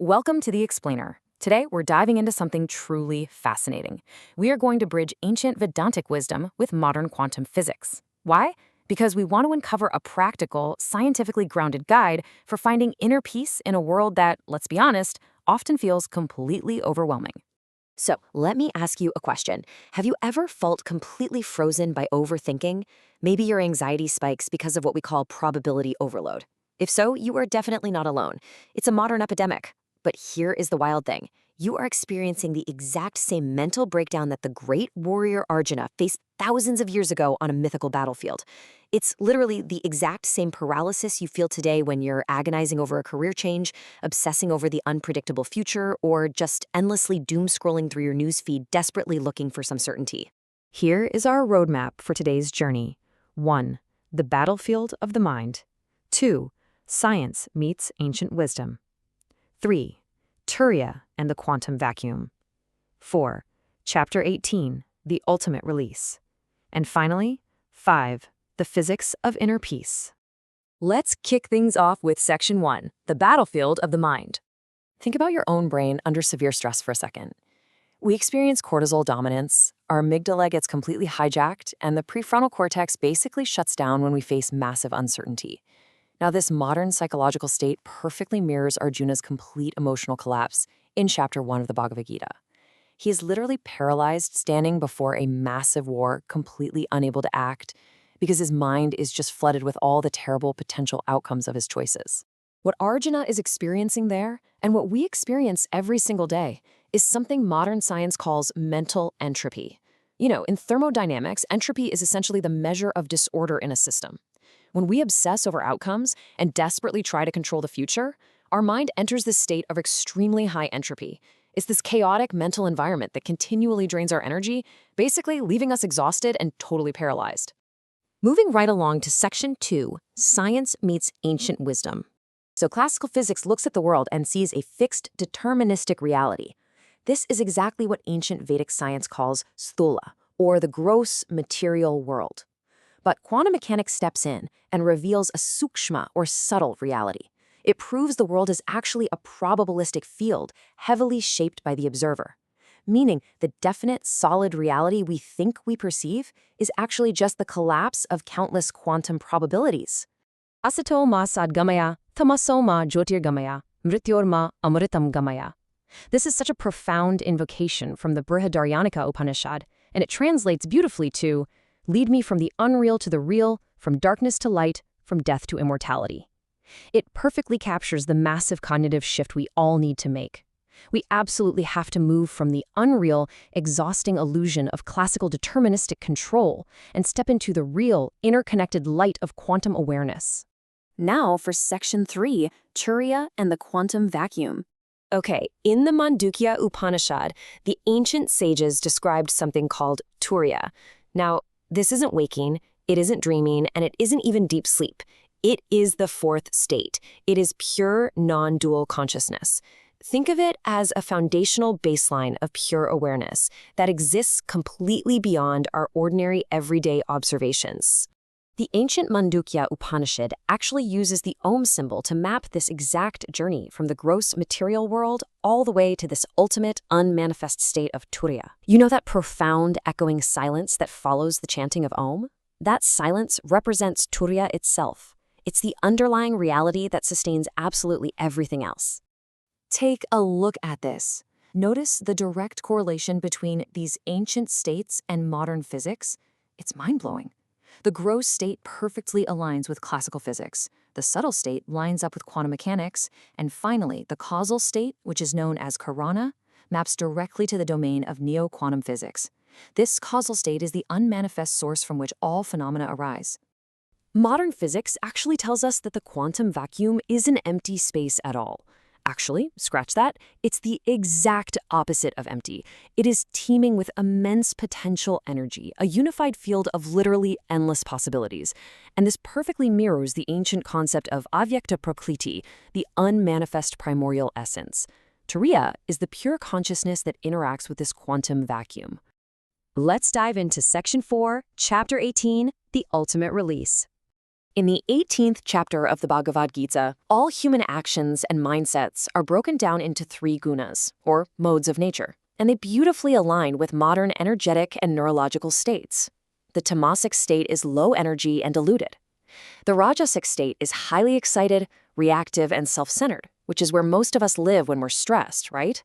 Welcome to The Explainer. Today, we're diving into something truly fascinating. We are going to bridge ancient Vedantic wisdom with modern quantum physics. Why? Because we want to uncover a practical, scientifically grounded guide for finding inner peace in a world that, let's be honest, often feels completely overwhelming. So, let me ask you a question. Have you ever felt completely frozen by overthinking? Maybe your anxiety spikes because of what we call probability overload. If so, you are definitely not alone. It's a modern epidemic. But here is the wild thing. You are experiencing the exact same mental breakdown that the great warrior Arjuna faced thousands of years ago on a mythical battlefield. It's literally the exact same paralysis you feel today when you're agonizing over a career change, obsessing over the unpredictable future, or just endlessly doom-scrolling through your newsfeed, desperately looking for some certainty. Here is our roadmap for today's journey. 1. The battlefield of the mind. 2. Science meets ancient wisdom. 3. Turiya and the quantum vacuum. 4. Chapter 18, the ultimate release. And finally, 5. The physics of inner peace. Let's kick things off with Section 1, the battlefield of the mind. Think about your own brain under severe stress for a second. We experience cortisol dominance, our amygdala gets completely hijacked, and the prefrontal cortex basically shuts down when we face massive uncertainty. Now, this modern psychological state perfectly mirrors Arjuna's complete emotional collapse in Chapter 1 of the Bhagavad Gita. He is literally paralyzed, standing before a massive war, completely unable to act, because his mind is just flooded with all the terrible potential outcomes of his choices. What Arjuna is experiencing there, and what we experience every single day, is something modern science calls mental entropy. In thermodynamics, entropy is essentially the measure of disorder in a system. When we obsess over outcomes and desperately try to control the future, our mind enters this state of extremely high entropy. It's this chaotic mental environment that continually drains our energy, basically leaving us exhausted and totally paralyzed. Moving right along to Section 2, Science meets ancient wisdom. So classical physics looks at the world and sees a fixed, deterministic reality. This is exactly what ancient Vedic science calls sthula, or the gross material world. But quantum mechanics steps in and reveals a sukshma, or subtle, reality. It proves the world is actually a probabilistic field, heavily shaped by the observer. Meaning, the definite, solid reality we think we perceive is actually just the collapse of countless quantum probabilities. Asato ma sadgamaya, tamaso ma jyotirgamaya, mrityor ma amritam gamaya. This is such a profound invocation from the Brihadaranyaka Upanishad, and it translates beautifully to lead me from the unreal to the real, from darkness to light, from death to immortality. It perfectly captures the massive cognitive shift we all need to make. We absolutely have to move from the unreal, exhausting illusion of classical deterministic control and step into the real, interconnected light of quantum awareness. Now for Section 3, Turiya and the quantum vacuum. Okay, in the Mandukya Upanishad, the ancient sages described something called Turiya. Now, this isn't waking, it isn't dreaming, and it isn't even deep sleep. It is the fourth state. It is pure, non-dual consciousness. Think of it as a foundational baseline of pure awareness that exists completely beyond our ordinary everyday observations. The ancient Mandukya Upanishad actually uses the Om symbol to map this exact journey from the gross material world all the way to this ultimate unmanifest state of Turiya. You know that profound echoing silence that follows the chanting of Om? That silence represents Turiya itself. It's the underlying reality that sustains absolutely everything else. Take a look at this. Notice the direct correlation between these ancient states and modern physics. It's mind-blowing. The gross state perfectly aligns with classical physics. The subtle state lines up with quantum mechanics. And finally, the causal state, which is known as Karana, maps directly to the domain of neo-quantum physics. This causal state is the unmanifest source from which all phenomena arise. Modern physics actually tells us that the quantum vacuum isn't empty space at all. Actually, scratch that, it's the exact opposite of empty. It is teeming with immense potential energy, a unified field of literally endless possibilities. And this perfectly mirrors the ancient concept of avyakta prakriti, the unmanifest primordial essence. Turiya is the pure consciousness that interacts with this quantum vacuum. Let's dive into Section 4, Chapter 18, the ultimate release. In the 18th chapter of the Bhagavad Gita, all human actions and mindsets are broken down into 3 gunas, or modes of nature, and they beautifully align with modern energetic and neurological states. The tamasic state is low energy and diluted. The rajasic state is highly excited, reactive, and self-centered, which is where most of us live when we're stressed, right?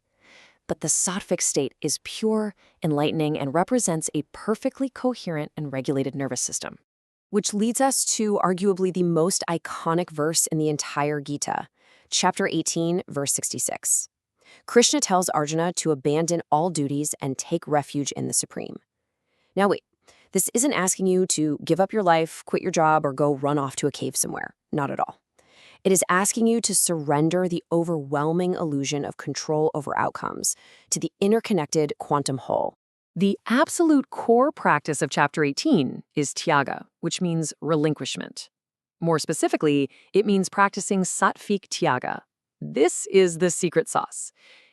But the sattvic state is pure, enlightening, and represents a perfectly coherent and regulated nervous system. Which leads us to arguably the most iconic verse in the entire Gita, chapter 18, verse 66. Krishna tells Arjuna to abandon all duties and take refuge in the Supreme. Now wait, this isn't asking you to give up your life, quit your job, or go run off to a cave somewhere. Not at all. It is asking you to surrender the overwhelming illusion of control over outcomes to the interconnected quantum whole. The absolute core practice of Chapter 18 is Tyaga, which means relinquishment. More specifically, it means practicing sattvic Tyaga. This is the secret sauce.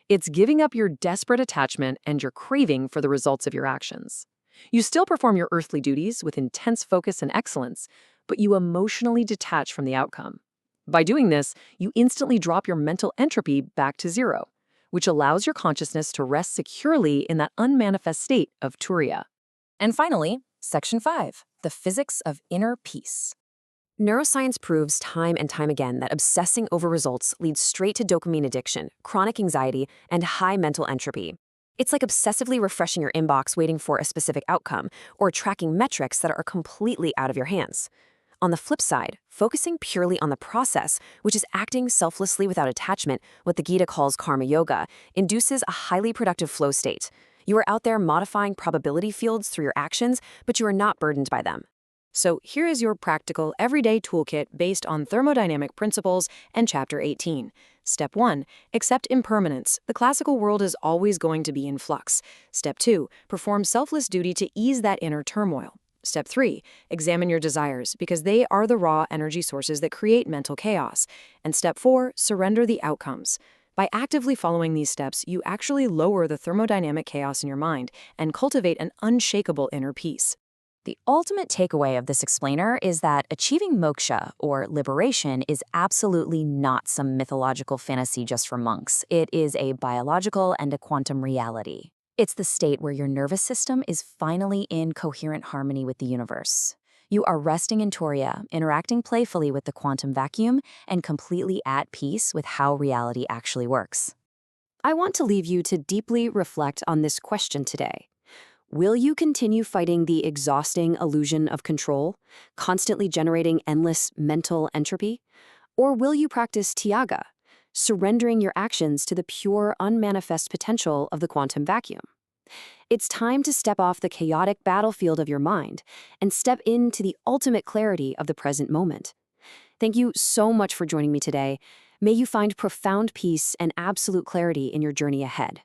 It's giving up your desperate attachment and your craving for the results of your actions. You still perform your earthly duties with intense focus and excellence, but you emotionally detach from the outcome. By doing this, you instantly drop your mental entropy back to 0, which allows your consciousness to rest securely in that unmanifest state of Turiya. And finally, Section 5, the physics of inner peace. Neuroscience proves time and time again that obsessing over results leads straight to dopamine addiction, chronic anxiety, and high mental entropy. It's like obsessively refreshing your inbox waiting for a specific outcome, or tracking metrics that are completely out of your hands. On the flip side, focusing purely on the process, which is acting selflessly without attachment, what the Gita calls karma yoga, induces a highly productive flow state. You are out there modifying probability fields through your actions, but you are not burdened by them. So here is your practical, everyday toolkit based on thermodynamic principles and Chapter 18. Step 1. Accept impermanence. The classical world is always going to be in flux. Step 2. Perform selfless duty to ease that inner turmoil. Step 3. Examine your desires, because they are the raw energy sources that create mental chaos. And Step 4. Surrender the outcomes. By actively following these steps, you actually lower the thermodynamic chaos in your mind and cultivate an unshakable inner peace. The ultimate takeaway of this explainer is that achieving moksha, or liberation, is absolutely not some mythological fantasy just for monks. It is a biological and a quantum reality. It's the state where your nervous system is finally in coherent harmony with the universe. You are resting in Turiya, interacting playfully with the quantum vacuum, and completely at peace with how reality actually works. I want to leave you to deeply reflect on this question today. Will you continue fighting the exhausting illusion of control, constantly generating endless mental entropy? Or will you practice Tyaga, surrendering your actions to the pure, unmanifest potential of the quantum vacuum? It's time to step off the chaotic battlefield of your mind and step into the ultimate clarity of the present moment. Thank you so much for joining me today. May you find profound peace and absolute clarity in your journey ahead.